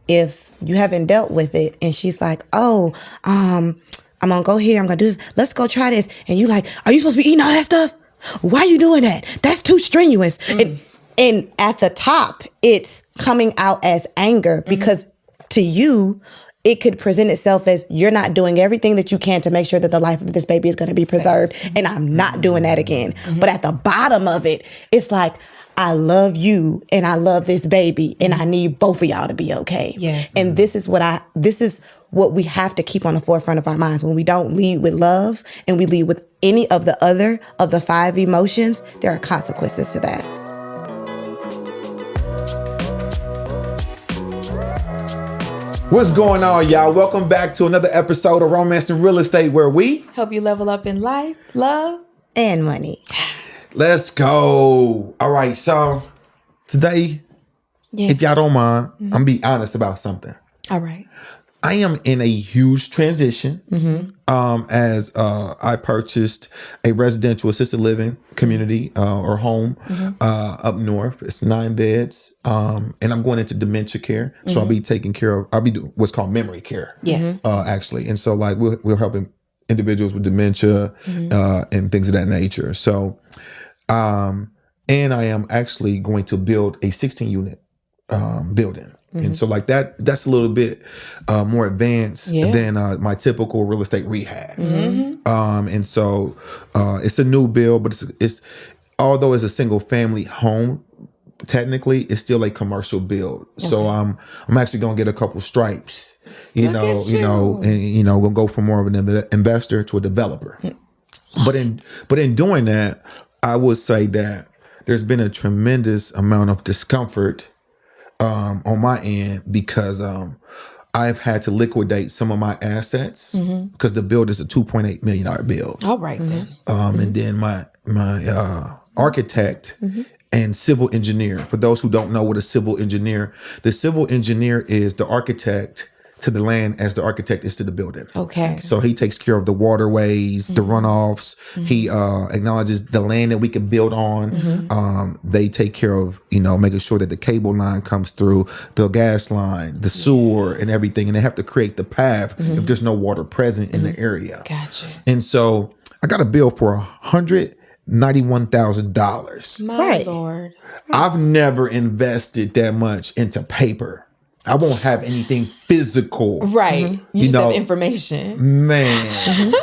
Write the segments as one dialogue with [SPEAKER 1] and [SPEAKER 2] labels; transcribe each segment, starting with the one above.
[SPEAKER 1] if you haven't dealt with it and she's like, oh, I'm gonna go here, I'm gonna do this, let's go try this, and you like, are you supposed to be eating all that stuff? Why are you doing that? That's too strenuous. And at the top, it's coming out as anger because to you, it could present itself as you're not doing everything that you can to make sure that the life of this baby is going to be preserved. And I'm not doing that again. But at the bottom of it, it's like, I love you and I love this baby and I need both of y'all to be okay.
[SPEAKER 2] Yes.
[SPEAKER 1] And this is what we have to keep on the forefront of our minds. When we don't lead with love and we lead with any of the other of the 5 emotions, there are consequences to that.
[SPEAKER 3] What's going on, y'all? Welcome back to another episode of Romance and Real Estate, where we
[SPEAKER 2] help you level up in life, love,
[SPEAKER 1] and money.
[SPEAKER 3] Let's go. All right, so today, if y'all don't mind, I'm gonna be honest about something.
[SPEAKER 2] All right.
[SPEAKER 3] I am in a huge transition as I purchased a residential assisted living community or home up north. It's 9 beds, and I'm going into dementia care. So I'll be taking care of, I'll be doing what's called memory care.
[SPEAKER 2] Yes.
[SPEAKER 3] Actually. And so like we're helping individuals with dementia and things of that nature. So, and I am actually going to build a 16 unit building. And so like that's a little bit more advanced than my typical real estate rehab. And so it's a new build, but it's although it's a single family home, technically it's still a commercial build. Okay. So I'm actually gonna get a couple stripes, you know, and gonna go from more of an investor to a developer. But in doing that, I would say that there's been a tremendous amount of discomfort on my end because I've had to liquidate some of my assets because the build is a $2.8 million build.
[SPEAKER 2] All right then.
[SPEAKER 3] And then my architect and civil engineer. For those who don't know what a civil engineer, the civil engineer is the architect to the land as the architect is to the building.
[SPEAKER 2] Okay.
[SPEAKER 3] So he takes care of the waterways, the runoffs. He acknowledges the land that we can build on. They take care of, making sure that the cable line comes through, the gas line, the sewer and everything. And they have to create the path if there's no water present in the area.
[SPEAKER 2] Gotcha.
[SPEAKER 3] And so I got a bill for $191,000.
[SPEAKER 2] My Lord.
[SPEAKER 3] I've never invested that much into paper. I won't have anything physical.
[SPEAKER 2] Right. You just have information.
[SPEAKER 3] Man.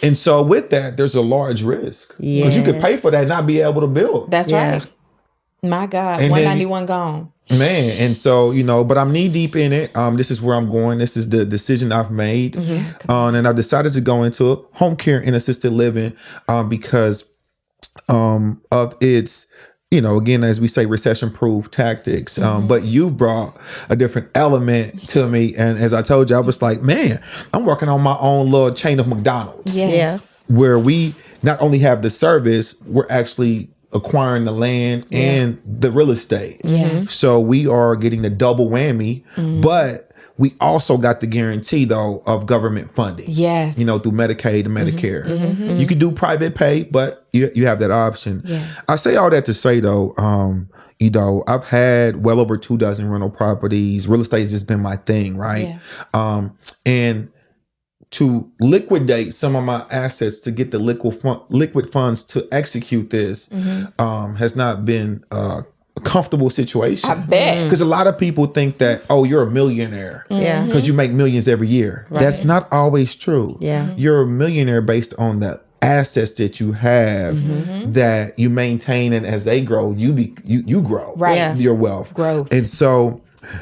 [SPEAKER 3] And so with that, there's a large risk. Because you could pay for that and not be able to build.
[SPEAKER 2] That's right. My God. And 191 gone.
[SPEAKER 3] Man. And so, but I'm knee deep in it. This is where I'm going. This is the decision I've made. And I've decided to go into home care and assisted living because of its again, as we say, recession-proof tactics. But you brought a different element to me. And as I told you, I was like, man, I'm working on my own little chain of McDonald's.
[SPEAKER 2] Yes.
[SPEAKER 3] Where we not only have the service, we're actually acquiring the land and the real estate.
[SPEAKER 2] Yes.
[SPEAKER 3] So we are getting the double whammy, but we also got the guarantee, though, of government funding.
[SPEAKER 2] Yes.
[SPEAKER 3] Through Medicaid and Medicare. You can do private pay, but you have that option.
[SPEAKER 2] Yeah.
[SPEAKER 3] I say all that to say, though, I've had well over 24 rental properties. Real estate has just been my thing, right? Yeah. And to liquidate some of my assets to get the liquid funds to execute this has not been a comfortable situation.
[SPEAKER 2] I bet.
[SPEAKER 3] Because a lot of people think that, oh, you're a millionaire because you make millions every year. Right. That's not always true.
[SPEAKER 1] Yeah.
[SPEAKER 3] You're a millionaire based on the assets that you have that you maintain, and as they grow, you grow.
[SPEAKER 2] Right. Yeah.
[SPEAKER 3] Your wealth.
[SPEAKER 2] Growth.
[SPEAKER 3] And so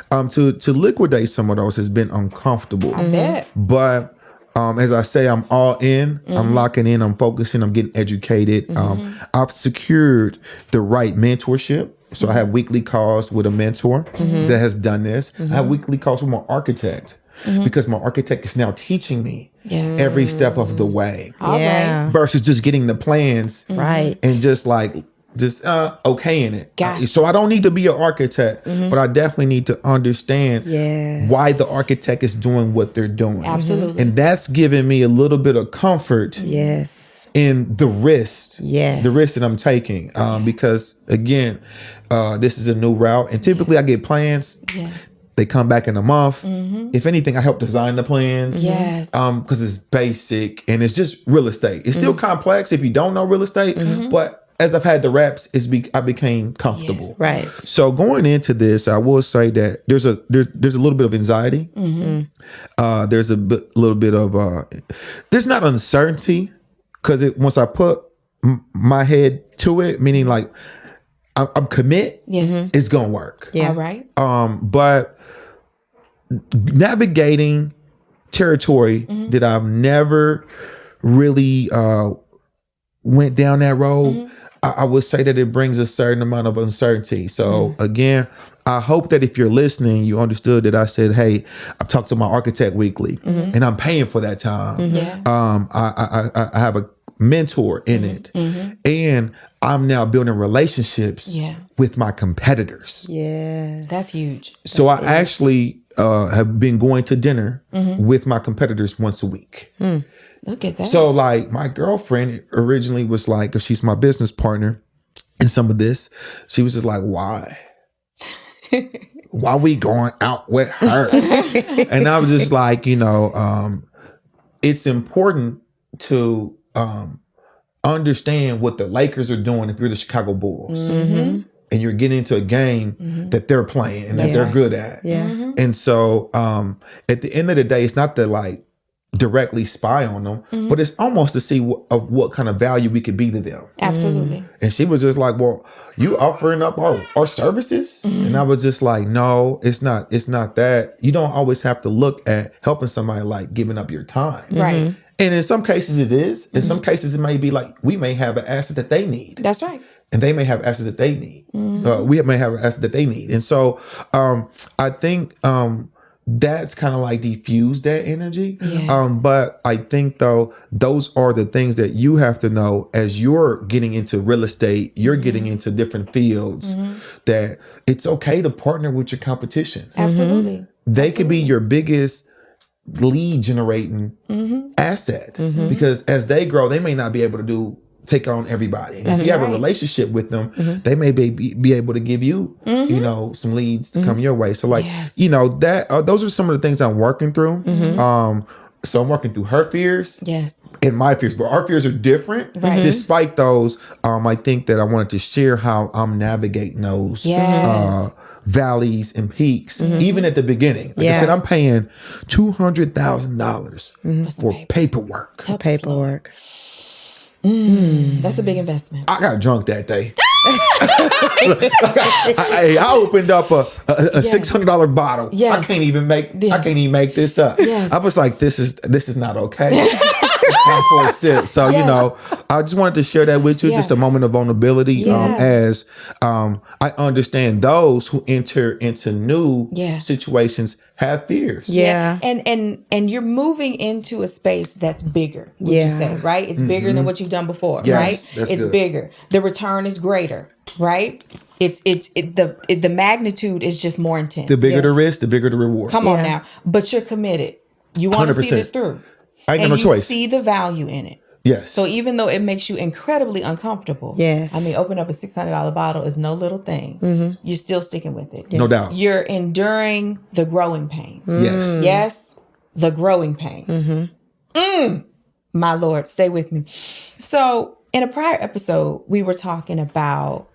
[SPEAKER 3] to liquidate some of those has been uncomfortable.
[SPEAKER 2] I bet.
[SPEAKER 3] But as I say, I'm all in. I'm locking in. I'm focusing. I'm getting educated. I've secured the right mentorship. So I have weekly calls with a mentor that has done this. I have weekly calls with my architect because my architect is now teaching me every step of the way.
[SPEAKER 2] Right.
[SPEAKER 3] Versus just getting the plans
[SPEAKER 1] right
[SPEAKER 3] and just okaying it.
[SPEAKER 2] Gotcha.
[SPEAKER 3] So I don't need to be an architect, but I definitely need to understand why the architect is doing what they're doing.
[SPEAKER 2] Absolutely.
[SPEAKER 3] And that's giving me a little bit of comfort. In the risk, the risk that I'm taking, because again, this is a new route, and typically I get plans. They come back in a month. If anything, I help design the plans.
[SPEAKER 2] Yes.
[SPEAKER 3] Because it's basic and it's just real estate. It's still complex if you don't know real estate, but as I've had the reps, I became comfortable.
[SPEAKER 2] Yes.
[SPEAKER 1] Right.
[SPEAKER 3] So going into this, I will say that there's a little bit of anxiety. There's little bit of there's not uncertainty, because once I put my head to it, meaning like I'm commit, it's gonna work.
[SPEAKER 2] Yeah. All right.
[SPEAKER 3] But navigating territory that I've never really went down that road, I would say that it brings a certain amount of uncertainty. So again, I hope that if you're listening, you understood that I said, hey, I've talked to my architect weekly and I'm paying for that time.
[SPEAKER 2] Yeah.
[SPEAKER 3] I have a mentor in it, and I'm now building relationships with my competitors.
[SPEAKER 1] Yes.
[SPEAKER 2] That's huge.
[SPEAKER 3] So I actually have been going to dinner with my competitors once a week.
[SPEAKER 2] Look at that.
[SPEAKER 3] So like my girlfriend originally was like, 'cause she's my business partner in some of this, she was just like, why? Why we going out with her? And I was just like, it's important to understand what the Lakers are doing if you're the Chicago Bulls. And you're getting into a game that they're playing and that they're good at.
[SPEAKER 1] Yeah.
[SPEAKER 3] And so at the end of the day, it's not to like directly spy on them, but it's almost to see what kind of value we could be to them.
[SPEAKER 2] Absolutely.
[SPEAKER 3] And she was just like, well, you offering up our services? And I was just like, no, it's not that. You don't always have to look at helping somebody like giving up your time.
[SPEAKER 2] Right.
[SPEAKER 3] And in some cases it is. In some cases it may be like we may have an asset that they need.
[SPEAKER 2] That's right.
[SPEAKER 3] And they may have assets that they need. We may have an asset that they need. And so I think that's kind of like diffuse that energy.
[SPEAKER 2] Yes.
[SPEAKER 3] But I think though, those are the things that you have to know as you're getting into real estate, you're getting into different fields, that it's okay to partner with your competition.
[SPEAKER 2] Absolutely.
[SPEAKER 3] They could be your biggest lead generating asset, because as they grow, they may not be able to take on everybody. And if you have a relationship with them, they may be able to give you, some leads to come your way. So like, that those are some of the things I'm working through. So I'm working through her fears and my fears, but our fears are different. Despite those, I think that I wanted to share how I'm navigating those valleys and peaks, even at the beginning. Like I said, I'm paying $200,000 for paperwork.
[SPEAKER 1] Paperwork.
[SPEAKER 2] That's a big investment.
[SPEAKER 3] I got drunk that day. I opened up a $600 bottle. I can't even make this up. I was like, this is not okay. It's time for a sip. So I just wanted to share that with you. Just a moment of vulnerability. As I understand those who enter into new situations have fears.
[SPEAKER 2] And you're moving into a space that's bigger, would you say, right? It's bigger than what you've done before, right?
[SPEAKER 3] It's
[SPEAKER 2] good. Bigger. The return is greater, right? The magnitude is just more intense.
[SPEAKER 3] The bigger the risk, the bigger the reward.
[SPEAKER 2] Come on now. But you're committed. You want to see this through.
[SPEAKER 3] I ain't got no choice.
[SPEAKER 2] You see the value in it.
[SPEAKER 3] Yes.
[SPEAKER 2] So even though it makes you incredibly uncomfortable, I mean, open up a $600 bottle is no little thing. You're still sticking with it.
[SPEAKER 3] No doubt.
[SPEAKER 2] You're enduring the growing pains.
[SPEAKER 3] Yes.
[SPEAKER 2] The growing pains. My Lord, stay with me. So in a prior episode, we were talking about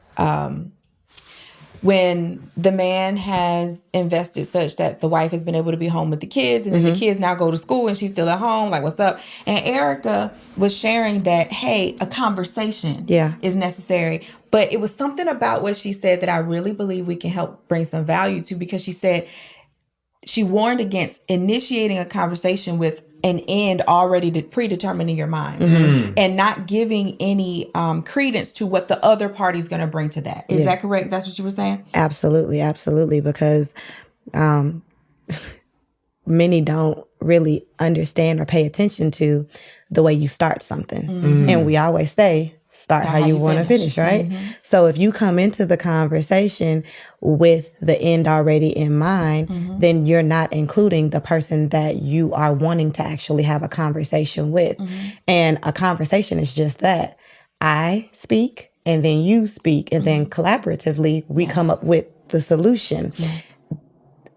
[SPEAKER 2] when the man has invested such that the wife has been able to be home with the kids, and then the kids now go to school and she's still at home, like, what's up? And Erica was sharing that, hey, a conversation is necessary. But it was something about what she said that I really believe we can help bring some value to, because she said she warned against initiating a conversation with an end already predetermined in your mind, and not giving any credence to what the other party's going to bring to that. Is that correct? That's what you were saying?
[SPEAKER 1] Absolutely. Absolutely. Because many don't really understand or pay attention to the way you start something. And we always say, start how you want to finish, right? So if you come into the conversation with the end already in mind, then you're not including the person that you are wanting to actually have a conversation with. And a conversation is just that. I speak, and then you speak, and then collaboratively we come up with the solution.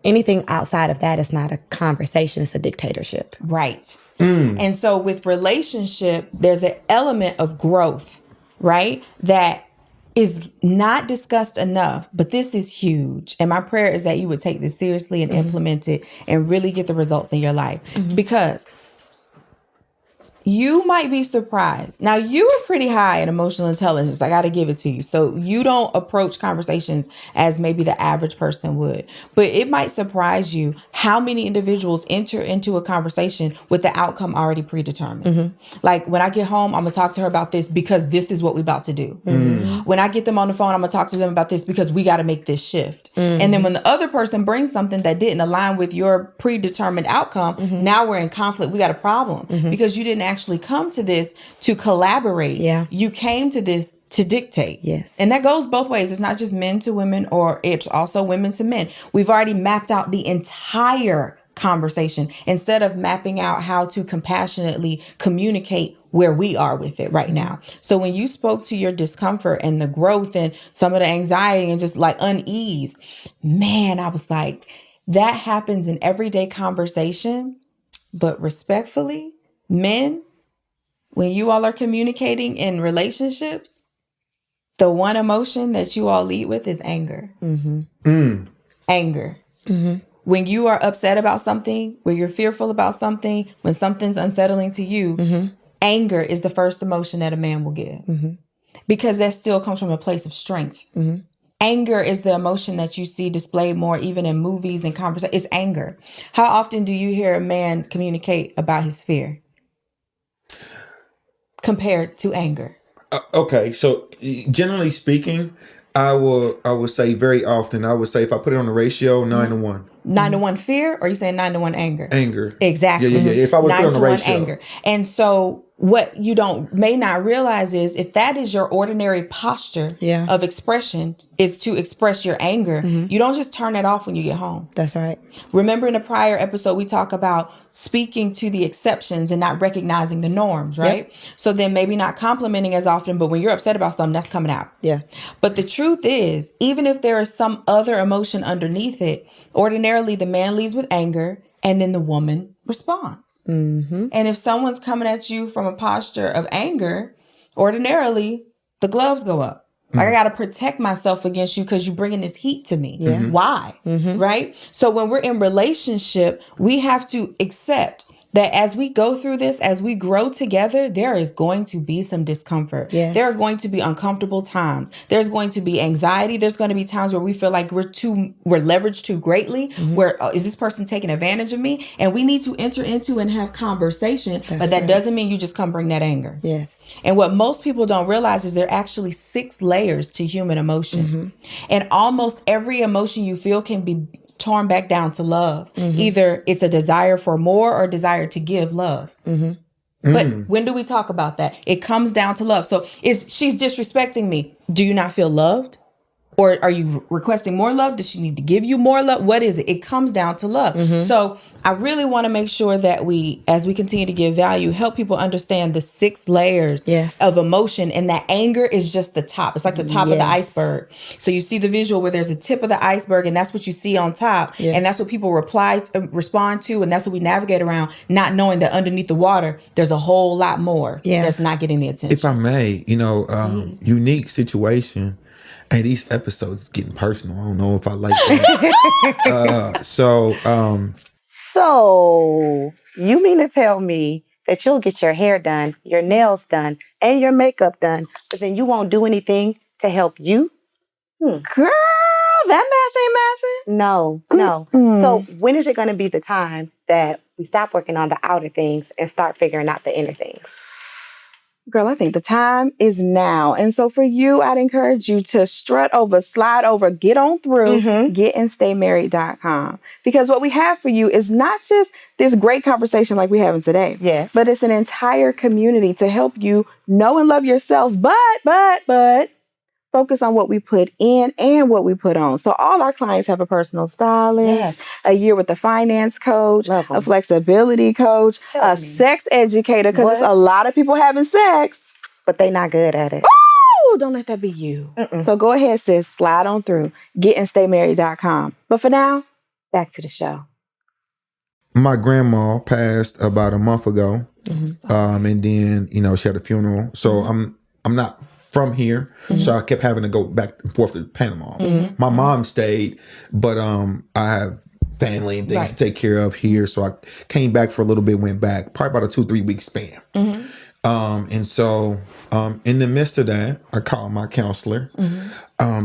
[SPEAKER 1] anything outside of that is not a conversation. It's a dictatorship.
[SPEAKER 2] Right. And so with relationship, there's an element of growth, right? That is not discussed enough, but this is huge. And my prayer is that you would take this seriously and implement it and really get the results in your life. Because you might be surprised. Now, you are pretty high in emotional intelligence. I got to give it to you. So you don't approach conversations as maybe the average person would. But it might surprise you how many individuals enter into a conversation with the outcome already predetermined. Like, when I get home, I'm going to talk to her about this because this is what we're about to do. When I get them on the phone, I'm going to talk to them about this because we got to make this shift. And then when the other person brings something that didn't align with your predetermined outcome, now we're in conflict. We got a problem because you didn't actually come to this to collaborate.
[SPEAKER 1] Yeah.
[SPEAKER 2] You came to this to dictate.
[SPEAKER 1] Yes.
[SPEAKER 2] And that goes both ways. It's not just men to women, or it's also women to men. We've already mapped out the entire conversation instead of mapping out how to compassionately communicate where we are with it right now. So when you spoke to your discomfort and the growth and some of the anxiety and just like unease, man, I was like, that happens in everyday conversation. But respectfully, men, when you all are communicating in relationships, the one emotion that you all lead with is anger. Anger. When you are upset about something, when you're fearful about something, when something's unsettling to you, anger is the first emotion that a man will give. Because that still comes from a place of strength. Anger is the emotion that you see displayed more even in movies and conversations. It's anger. How often do you hear a man communicate about his fear compared to anger?
[SPEAKER 3] Okay, so generally speaking, I will say very often, I would say if I put it on a ratio, 9-1.
[SPEAKER 2] 9-1 fear, or are you saying 9-1 anger?
[SPEAKER 3] Anger.
[SPEAKER 2] Exactly.
[SPEAKER 3] Yeah. If I would put it on a
[SPEAKER 2] 9-1
[SPEAKER 3] ratio.
[SPEAKER 2] anger. And so what you may not realize is if that is your ordinary posture of expression is to express your anger, you don't just turn it off when you get home.
[SPEAKER 1] That's right.
[SPEAKER 2] Remember in a prior episode, we talk about speaking to the exceptions and not recognizing the norms, right? So then maybe not complimenting as often, but when you're upset about something, that's coming out.
[SPEAKER 1] Yeah.
[SPEAKER 2] But the truth is, even if there is some other emotion underneath it, ordinarily the man leads with anger and then the woman responds. And if someone's coming at you from a posture of anger, ordinarily the gloves go up. Like, I got to protect myself against you because you're bringing this heat to me. Why? Right? So when we're in relationship, we have to accept that as we go through this, as we grow together, there is going to be some discomfort.
[SPEAKER 1] Yes.
[SPEAKER 2] There are going to be uncomfortable times. There's going to be anxiety. There's going to be times where we feel like we're leveraged too greatly. Where is this person taking advantage of me? And we need to enter into and have conversation. But that doesn't mean you just come bring that anger.
[SPEAKER 1] Yes.
[SPEAKER 2] And what most people don't realize is there are actually 6 layers to human emotion. And almost every emotion you feel can be torn back down to love. Either it's a desire for more or a desire to give love. But when do we talk about that? It comes down to love. So she's disrespecting me. Do you not feel loved? Or are you requesting more love? Does she need to give you more love? What is it? It comes down to love. So I really want to make sure that we, as we continue to give value, help people understand the 6 layers of emotion. And that anger is just the top. It's like the top of the iceberg. So you see the visual where there's a tip of the iceberg and that's what you see on top. And that's what people respond to. And that's what we navigate around, not knowing that underneath the water, there's a whole lot more that's not getting the attention.
[SPEAKER 3] If I may, unique situation. Hey, these episodes is getting personal. I don't know if I like that.
[SPEAKER 1] So you mean to tell me that you'll get your hair done, your nails done, and your makeup done, but then you won't do anything to help you?
[SPEAKER 2] Girl, that math ain't mathing.
[SPEAKER 1] No. So when is it going to be the time that we stop working on the outer things and start figuring out the inner things?
[SPEAKER 2] Girl, I think the time is now. And so for you, I'd encourage you to strut over, slide over, get on through, getandstaymarried.com. Because what we have for you is not just this great conversation like we're having today.
[SPEAKER 1] Yes.
[SPEAKER 2] But it's an entire community to help you know and love yourself, but focus on what we put in and what we put on. So all our clients have a personal stylist, a year with a finance coach, a flexibility coach, a sex educator, because there's a lot of people having sex,
[SPEAKER 1] but they not good at it.
[SPEAKER 2] Ooh, don't let that be you. So go ahead, sis, slide on through, getandstaymarried.com. But for now, back to the show.
[SPEAKER 3] My grandma passed about a month ago, and then she had a funeral. So I'm not from here, so I kept having to go back and forth to Panama. My mom stayed, but I have family and things to take care of here, so I came back for a little bit, went back probably about a 2-3 week span. And so in the midst of that, I called my counselor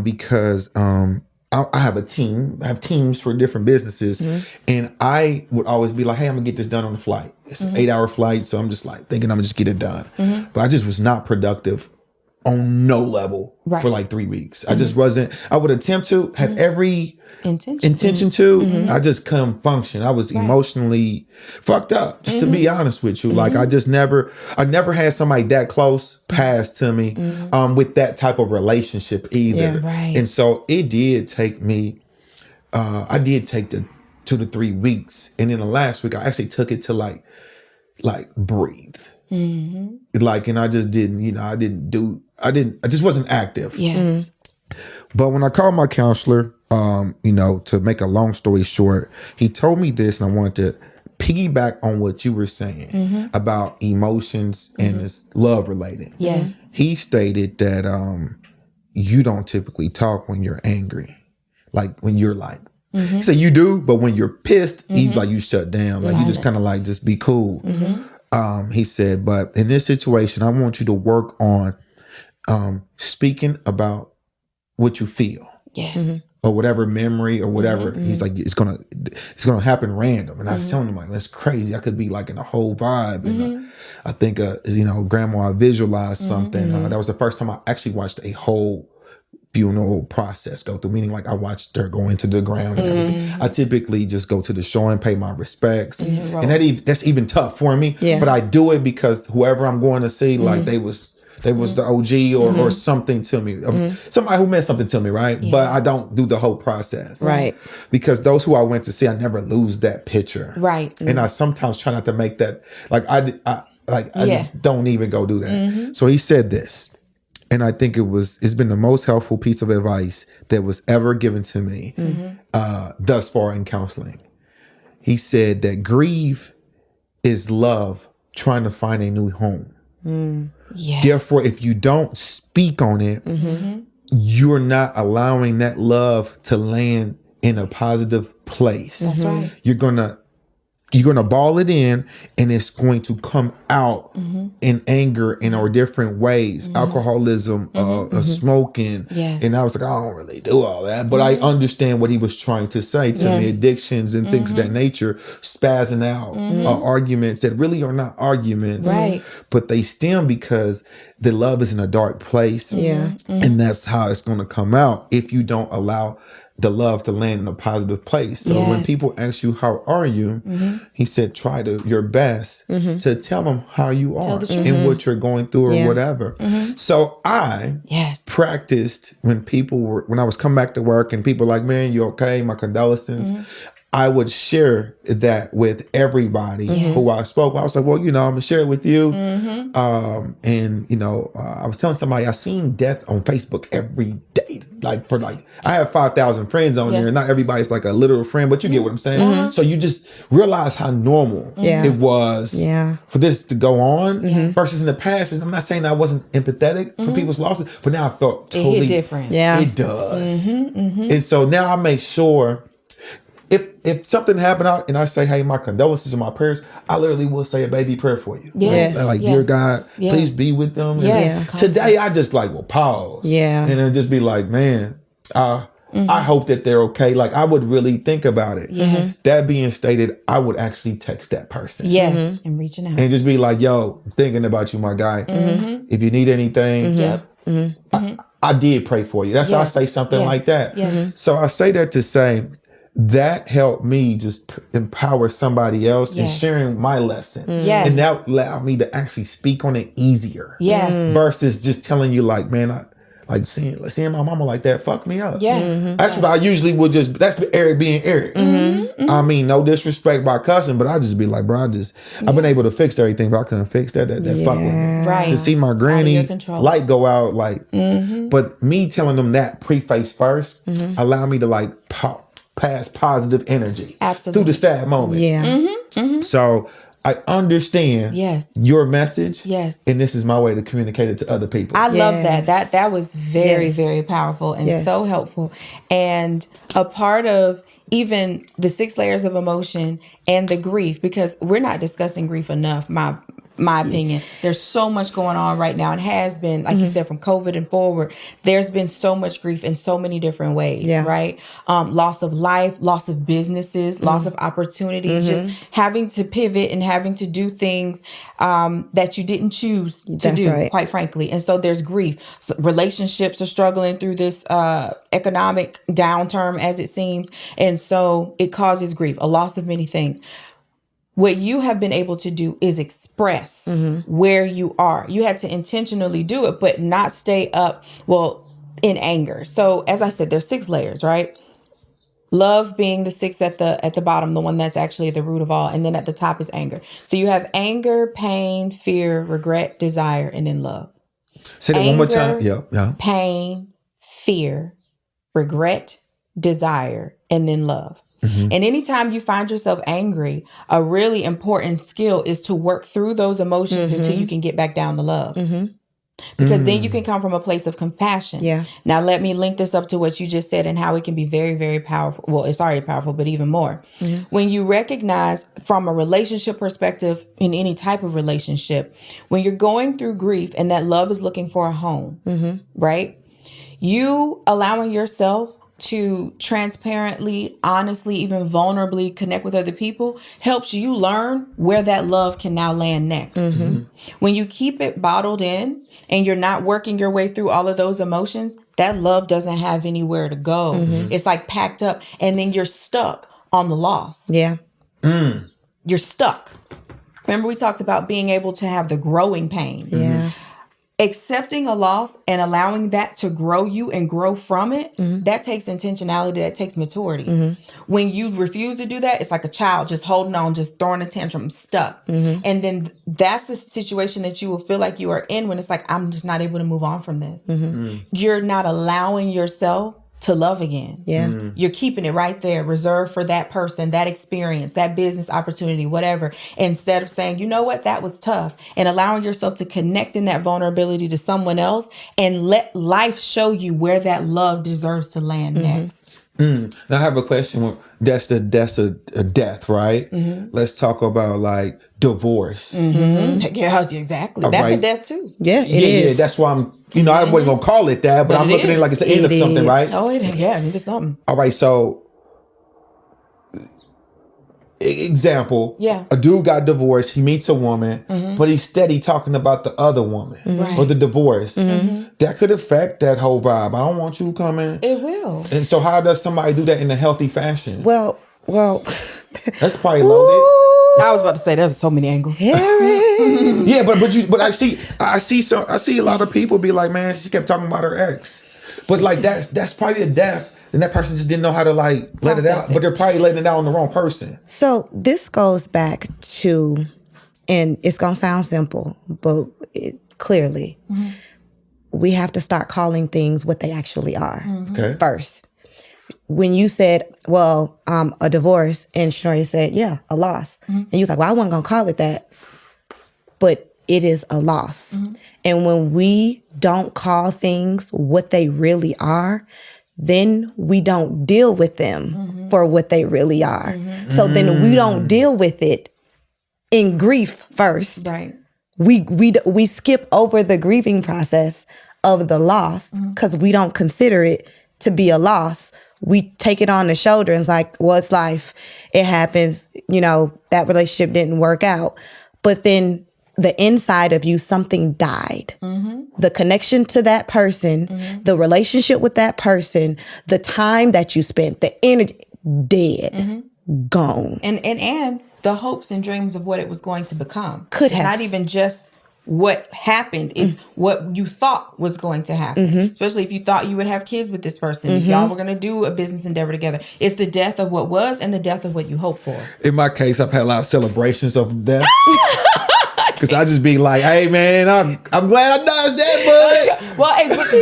[SPEAKER 3] because I have a team. I have teams for different businesses, and I would always be like, "Hey, I'm gonna get this done on the flight. It's an 8-hour flight, so I'm just like thinking I'm gonna just get it done." But I just was not productive on no level for like 3 weeks. I just wasn't. I would attempt to, had every intention to. I just couldn't function. I was emotionally fucked up, just to be honest with you. Like I never had somebody that close pass to me with that type of relationship either. And so it did take me, I did take the 2 to 3 weeks. And then the last week I actually took it to like breathe. Like, and I just didn't, I just wasn't active. But when I called my counselor, to make a long story short, he told me this, and I wanted to piggyback on what you were saying about emotions and it's love related. He stated that you don't typically talk when you're angry, like when you're like, he said you do, but when you're pissed, he's like, you shut down, like you just kind of like just be cool. He said, but in this situation, I want you to work on speaking about what you feel. Or whatever memory or whatever. He's like, it's gonna happen random. And I was telling him, like, that's crazy. I could be like in a whole vibe. And I think, grandma visualized something. That was the first time I actually watched a whole funeral process go through, meaning like I watched her go into the ground and everything. I typically just go to the show and pay my respects. And that's even tough for me. But I do it because whoever I'm going to see, like they was the OG or something to me. Somebody who meant something to me, right? But I don't do the whole process.
[SPEAKER 1] Right.
[SPEAKER 3] Because those who I went to see, I never lose that picture.
[SPEAKER 2] Right.
[SPEAKER 3] And I sometimes try not to make that, like I just don't even go do that. So he said this, and I think it's been the most helpful piece of advice that was ever given to me thus far in counseling. He said that grief is love trying to find a new home. Therefore, if you don't speak on it, you're not allowing that love to land in a positive place.
[SPEAKER 2] That's right.
[SPEAKER 3] You're gonna ball it in, and it's going to come out in anger in or different ways, alcoholism, smoking. And I was like, I don't really do all that, but I understand what he was trying to say to me. Addictions and things of that nature, spazzing out, arguments that really are not arguments, but they stem because the love is in a dark place. And that's how it's going to come out if you don't allow the love to land in a positive place. So when people ask you, how are you? He said, try your best to tell them how you are and what you're going through or whatever. So I practiced when I was coming back to work and people were like, man, you okay? My condolences. I would share that with everybody who I spoke with. I was like, well, I'm going to share it with you. I was telling somebody, I seen death on Facebook every day. I have 5,000 friends on there, and not everybody's like a literal friend, but you get what I'm saying? So you just realize how normal it was for this to go on versus in the past. I'm not saying I wasn't empathetic for people's losses, but now I felt totally
[SPEAKER 2] it hit different.
[SPEAKER 3] It does. And so now I make sure if something happened out and I say, hey, my condolences and my prayers, I literally will say a baby prayer for you. Dear God, please be with them. Today I just will pause. And then just be like, man, I hope that they're okay. Like I would really think about it. That being stated, I would actually text that person.
[SPEAKER 2] And reaching out.
[SPEAKER 3] And just be like, yo, I'm thinking about you, my guy. If you need anything, I did pray for you. That's how I say something like that. So I say that to say, that helped me just empower somebody else in sharing my lesson. And that allowed me to actually speak on it easier. Versus just telling you like, man, seeing my mama like that fucked me up. That's what I usually would that's Erick being Erick. I mean, no disrespect by cussing, but I just be like, bro, I've been able to fix everything, but I couldn't fix that fucked with me. To see my granny light go out, but me telling them that preface first allowed me to pop pass positive energy
[SPEAKER 2] Absolutely.
[SPEAKER 3] through the sad moment.
[SPEAKER 1] Yeah.
[SPEAKER 3] So I understand
[SPEAKER 2] Yes.
[SPEAKER 3] your message.
[SPEAKER 2] Yes.
[SPEAKER 3] And this is my way to communicate it to other people.
[SPEAKER 2] I love that.
[SPEAKER 1] Yes.
[SPEAKER 2] That was very,
[SPEAKER 1] Yes.
[SPEAKER 2] very powerful and
[SPEAKER 1] Yes.
[SPEAKER 2] so helpful. And a part of even the 6 layers of emotion and the grief, because we're not discussing grief enough, my opinion. There's so much going on right now and has been, like you said, from COVID and forward, there's been so much grief in so many different ways,
[SPEAKER 1] Yeah.
[SPEAKER 2] right? Loss of life, loss of businesses, loss of opportunities, just having to pivot and having to do things that you didn't choose to
[SPEAKER 1] That's
[SPEAKER 2] do,
[SPEAKER 1] right.
[SPEAKER 2] quite frankly. And so there's grief. So relationships are struggling through this economic downturn, as it seems. And so it causes grief, a loss of many things. What you have been able to do is express where you are. You had to intentionally do it, but not stay up, in anger. So as I said, there's 6 layers, right? Love being the 6th at the bottom, the one that's actually at the root of all. And then at the top is anger. So you have anger, pain, fear, regret, desire, and then love.
[SPEAKER 3] Say that one more time.
[SPEAKER 2] Anger,
[SPEAKER 3] Yeah.
[SPEAKER 2] Pain, fear, regret, desire, and then love. And anytime you find yourself angry, a really important skill is to work through those emotions until you can get back down to love. Because then you can come from a place of compassion.
[SPEAKER 1] Yeah.
[SPEAKER 2] Now, let me link this up to what you just said and how it can be very, very powerful. Well, it's already powerful, but even more. When you recognize from a relationship perspective, in any type of relationship, when you're going through grief and that love is looking for a home, right? You allowing yourself to transparently, honestly, even vulnerably connect with other people helps you learn where that love can now land next. When you keep it bottled in and you're not working your way through all of those emotions, that love doesn't have anywhere to go. It's like packed up and then you're stuck on the loss.
[SPEAKER 1] Yeah.
[SPEAKER 2] You're stuck. Remember we talked about being able to have the growing pains.
[SPEAKER 1] Yeah.
[SPEAKER 2] Accepting a loss and allowing that to grow you and grow from it, that takes intentionality, that takes maturity. When you refuse to do that, it's like a child just holding on, just throwing a tantrum, stuck. And then that's the situation that you will feel like you are in when it's like, I'm just not able to move on from this. You're not allowing yourself to love again.
[SPEAKER 1] Yeah.
[SPEAKER 2] You're keeping it right there, reserved for that person, that experience, that business opportunity, whatever. Instead of saying, you know what, that was tough, and allowing yourself to connect in that vulnerability to someone else and let life show you where that love deserves to land next.
[SPEAKER 3] Now I have a question. That's a death, right? Let's talk about like divorce.
[SPEAKER 2] Yeah, exactly. That's a death too.
[SPEAKER 1] Yeah, it is.
[SPEAKER 3] Yeah, that's why I'm, I wasn't going to call it that, but I'm looking at it like it's the end of something, right?
[SPEAKER 2] Oh, it is something.
[SPEAKER 3] All right, so example, a dude got divorced, he meets a woman, but he's steady talking about the other woman or the divorce. That could affect that whole vibe. I don't want you coming.
[SPEAKER 2] It will.
[SPEAKER 3] And so how does somebody do that in a healthy fashion?
[SPEAKER 1] Well,
[SPEAKER 3] That's probably loaded.
[SPEAKER 2] I was about to say there's so many angles.
[SPEAKER 1] Erick.
[SPEAKER 3] Yeah, but I see a lot of people be like, man, she kept talking about her ex. But like that's probably a death. And that person just didn't know how to like let it out. But they're probably letting it out on the wrong person.
[SPEAKER 1] So this goes back to, and it's going to sound simple, but clearly, we have to start calling things what they actually are first. When you said, well, a divorce, and Shinoria said, yeah, a loss. And you was like, well, I wasn't going to call it that. But it is a loss. And when we don't call things what they really are, then we don't deal with them for what they really are. So then we don't deal with it in grief first.
[SPEAKER 2] Right.
[SPEAKER 1] We skip over the grieving process of the loss because we don't consider it to be a loss. We take it on the shoulder and it's like, well, it's life. It happens. That relationship didn't work out. But then the inside of you, something died. The connection to that person, the relationship with that person, the time that you spent, the energy, dead, gone.
[SPEAKER 2] And the hopes and dreams of what it was going to become.
[SPEAKER 1] Could
[SPEAKER 2] it's
[SPEAKER 1] have.
[SPEAKER 2] not even just what happened. It's what you thought was going to happen. Especially if you thought you would have kids with this person. If y'all were going to do a business endeavor together. It's the death of what was and the death of what you hoped for.
[SPEAKER 3] In my case, I've had a lot of celebrations of death. Because I just be like, hey, man, I'm glad I dodged that, bud.
[SPEAKER 2] Well,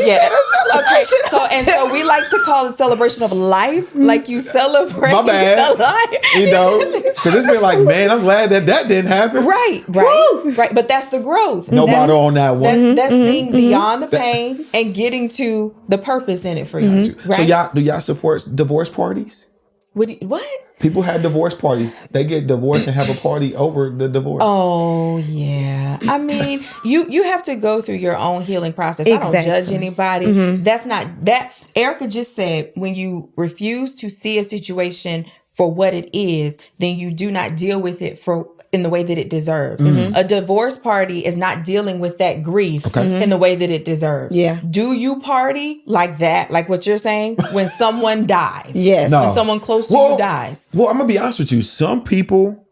[SPEAKER 2] yeah.
[SPEAKER 1] celebration.
[SPEAKER 2] So we like to call it celebration of life. Like you celebrate
[SPEAKER 3] My bad.
[SPEAKER 2] the life.
[SPEAKER 3] You know, because it's been like, man, I'm glad that didn't happen.
[SPEAKER 2] Right. But that's the growth.
[SPEAKER 3] No bother on that one.
[SPEAKER 2] That's seeing beyond the pain and getting to the purpose in it for you. Right?
[SPEAKER 3] So do y'all support divorce parties?
[SPEAKER 2] What?
[SPEAKER 3] People have divorce parties. They get divorced and have a party over the divorce.
[SPEAKER 2] Oh yeah. I mean, you have to go through your own healing process.
[SPEAKER 1] Exactly.
[SPEAKER 2] I don't judge anybody. That's not that. Erica just said when you refuse to see a situation for what it is, then you do not deal with it in the way that it deserves. A divorce party is not dealing with that grief in the way that it deserves.
[SPEAKER 1] Yeah.
[SPEAKER 2] Do you party like that, like what you're saying, when someone dies?
[SPEAKER 1] Yes.
[SPEAKER 3] No.
[SPEAKER 2] When someone close to you dies.
[SPEAKER 3] Well, I'm going to be honest with you. Some people,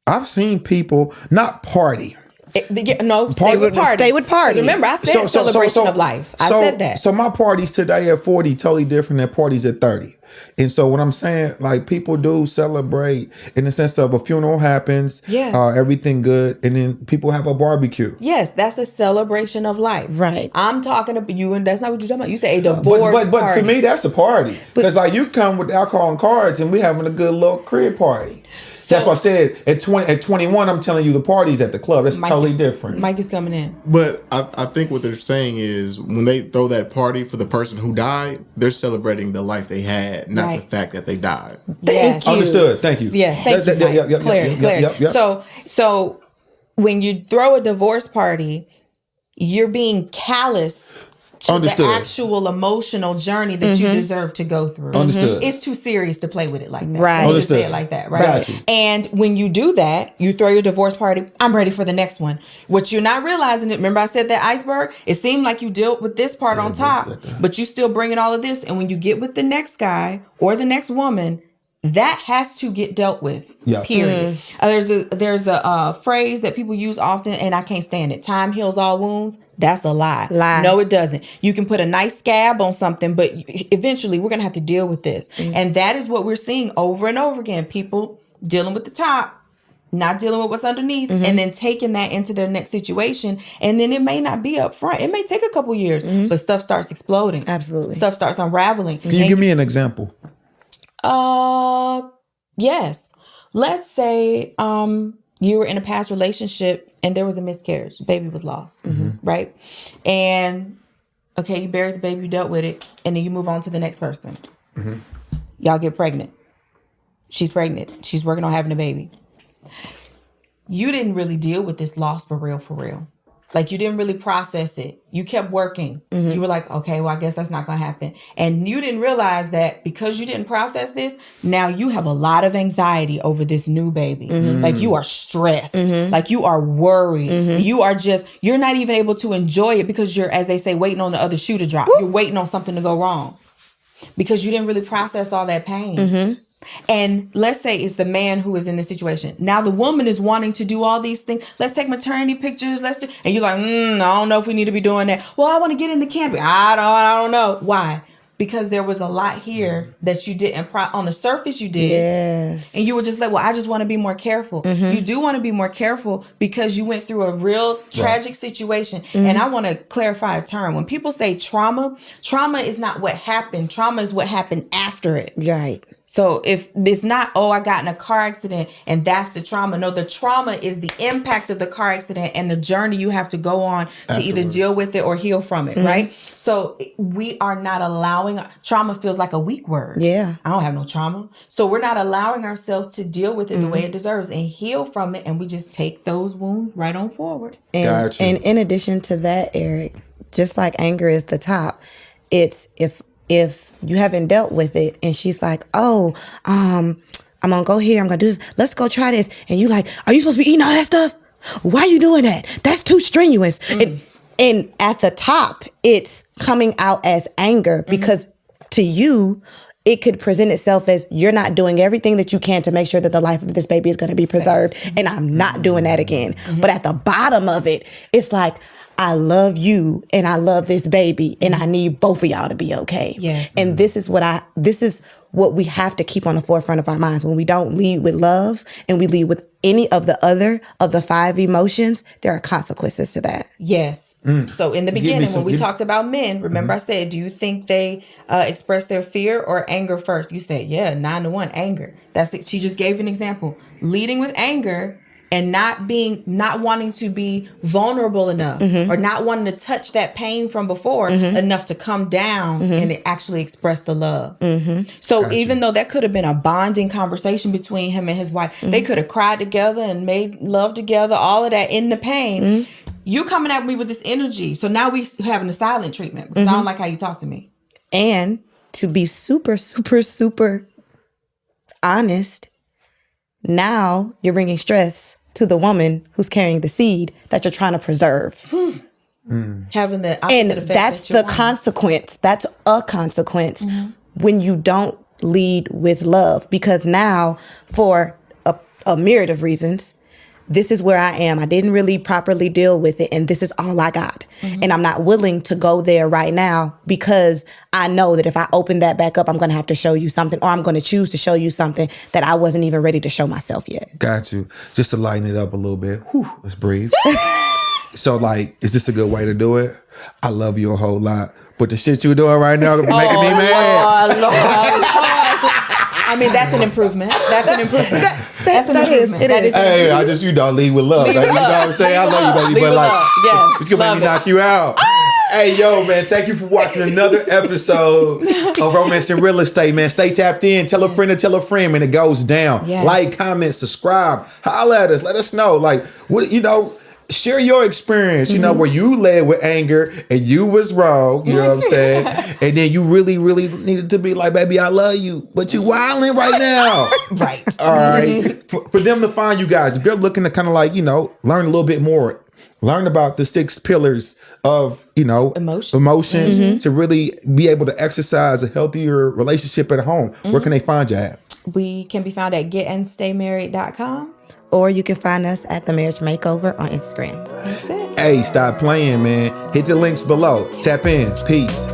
[SPEAKER 3] I've seen people not party.
[SPEAKER 2] Stay with party.
[SPEAKER 1] Stay with party.
[SPEAKER 2] Remember, I said celebration of life. I said that.
[SPEAKER 3] So my parties today at 40 totally different than parties at 30. And so what I'm saying, like, people do celebrate in the sense of a funeral happens, everything good, and then people have a barbecue.
[SPEAKER 2] Yes, that's a celebration of life.
[SPEAKER 1] Right.
[SPEAKER 2] I'm talking about you, and that's not what you're talking about. You say a divorce
[SPEAKER 3] But
[SPEAKER 2] party.
[SPEAKER 3] for me, that's a party. Because like you come with alcohol and cards, and we having a good little crib party. That's why I said at 21, I'm telling you the party's at the club. That's totally different.
[SPEAKER 2] Mike is coming in.
[SPEAKER 4] But I think what they're saying is when they throw that party for the person who died, they're celebrating the life they had, not the fact that they died.
[SPEAKER 2] Yes.
[SPEAKER 3] Understood. Thank you.
[SPEAKER 2] Yes. Thank you. Clear. So when you throw a divorce party, you're being callous to the actual emotional journey that you deserve to go through.
[SPEAKER 3] Understood.
[SPEAKER 2] It's too serious to play with it like that.
[SPEAKER 1] Right.
[SPEAKER 2] Just say it like that, right?
[SPEAKER 3] Got you.
[SPEAKER 2] And when you do that, you throw your divorce party, I'm ready for the next one. What you're not realizing, remember I said that iceberg? It seemed like you dealt with this part on top, but you still bringing all of this. And when you get with the next guy or the next woman, that has to get dealt with.
[SPEAKER 3] Yeah.
[SPEAKER 2] Period. There's a phrase that people use often, and I can't stand it. Time heals all wounds. That's a lie. No, it doesn't. You can put a nice scab on something, but eventually we're gonna have to deal with this. And that is what we're seeing over and over again. People dealing with the top, not dealing with what's underneath, and then taking that into their next situation. And then it may not be up front. It may take a couple years, but stuff starts exploding.
[SPEAKER 1] Absolutely.
[SPEAKER 2] Stuff starts unraveling.
[SPEAKER 3] Can you give me an example?
[SPEAKER 2] Yes. Let's say you were in a past relationship and there was a miscarriage. The baby was lost, right? And okay, you buried the baby, you dealt with it, and then you move on to the next person. Y'all get pregnant. She's pregnant. She's working on having a baby. You didn't really deal with this loss for real. Like, you didn't really process it. You kept working. You were like, okay, well, I guess that's not going to happen. And you didn't realize that because you didn't process this, now you have a lot of anxiety over this new baby. Like, you are stressed. Like, you are worried. You're not even able to enjoy it because you're, as they say, waiting on the other shoe to drop. You're waiting on something to go wrong because you didn't really process all that pain. And let's say it's the man who is in this situation. Now the woman is wanting to do all these things. Let's take maternity pictures. And you're like, I don't know if we need to be doing that. Well, I want to get in the camping. I don't know. Why? Because there was a lot here that you didn't, on the surface you did.
[SPEAKER 1] Yes.
[SPEAKER 2] And you were just like, well, I just want to be more careful. You do want to be more careful because you went through a real tragic situation. And I want to clarify a term. When people say trauma is not what happened. Trauma is what happened after it.
[SPEAKER 1] Right.
[SPEAKER 2] So if it's not, I got in a car accident and that's the trauma. No, the trauma is the impact of the car accident and the journey you have to go on to either deal with it or heal from it, right? So we are not allowing, trauma feels like a weak word.
[SPEAKER 1] Yeah.
[SPEAKER 2] I don't have no trauma. So we're not allowing ourselves to deal with it the way it deserves and heal from it. And we just take those wounds right on forward.
[SPEAKER 1] And in addition to that, Eric, just like anger is the top, it's if you haven't dealt with it and she's like, I'm gonna go here, I'm gonna do this, let's go try this. And you like, are you supposed to be eating all that stuff? Why are you doing that? That's too strenuous. And at the top, it's coming out as anger because to you, it could present itself as you're not doing everything that you can to make sure that the life of this baby is going to be preserved. And I'm not doing that again. But at the bottom of it, it's like, I love you and I love this baby and I need both of y'all to be okay.
[SPEAKER 2] Yes.
[SPEAKER 1] And this is what we have to keep on the forefront of our minds. When we don't lead with love and we lead with any of the other of the 5 emotions, there are consequences to that.
[SPEAKER 2] Yes. So in the beginning, when we talked about men, remember I said, do you think they express their fear or anger first? You said, yeah, 9-1, anger. That's it. She just gave an example. Leading with anger and not wanting to be vulnerable enough or not wanting to touch that pain from before enough to come down and actually express the love. So even though that could have been a bonding conversation between him and his wife, they could have cried together and made love together, all of that in the pain. You coming at me with this energy. So now we having a silent treatment because I don't like how you talk to me.
[SPEAKER 1] And to be super, super, super honest, now you're bringing stress to the woman who's carrying the seed that you're trying to preserve.
[SPEAKER 2] Having the opposite
[SPEAKER 1] And
[SPEAKER 2] effect
[SPEAKER 1] that's the consequence. That's a consequence when you don't lead with love. Because now, for a myriad of reasons, this is where I am. I didn't really properly deal with it, and this is all I got. And I'm not willing to go there right now because I know that if I open that back up, I'm going to have to show you something, or I'm going to choose to show you something that I wasn't even ready to show myself yet.
[SPEAKER 3] Got you. Just to lighten it up a little bit. Whew, let's breathe. So, like, is this a good way to do it? I love you a whole lot, but the shit you're doing right now is making me mad.
[SPEAKER 2] Lord. I mean, that's an improvement. That's an improvement. That's an improvement.
[SPEAKER 1] It is.
[SPEAKER 3] Hey, I just, lead with love.
[SPEAKER 2] Lead
[SPEAKER 3] Like,
[SPEAKER 2] with
[SPEAKER 3] you know
[SPEAKER 2] love.
[SPEAKER 3] what I'm saying? I
[SPEAKER 2] Lead
[SPEAKER 3] love
[SPEAKER 2] with
[SPEAKER 3] you, baby,
[SPEAKER 2] love.
[SPEAKER 3] but like,
[SPEAKER 2] Yes.
[SPEAKER 3] it's gonna make me
[SPEAKER 2] Love
[SPEAKER 3] knock you out. Hey, yo, man, thank you for watching another episode of Romance and Real Estate, man. Stay tapped in. Tell a friend to tell a friend, man. It goes down.
[SPEAKER 2] Yes.
[SPEAKER 3] Like, comment, subscribe. Holla at us. Let us know. Like, what, share your experience, where you led with anger and you was wrong, you know what I'm saying? And then you really, really needed to be like, baby, I love you, but you wilding right now.
[SPEAKER 2] Right.
[SPEAKER 3] All right. For them to find you guys, if you're looking to kind of like, learn a little bit more, learn about the 6 pillars of, emotions to really be able to exercise a healthier relationship at home, where can they find you at?
[SPEAKER 2] We can be found at getandstaymarried.com.
[SPEAKER 1] Or you can find us at The Marriage Makeover on Instagram.
[SPEAKER 2] That's it.
[SPEAKER 3] Hey, stop playing, man. Hit the links below. Tap in. Peace.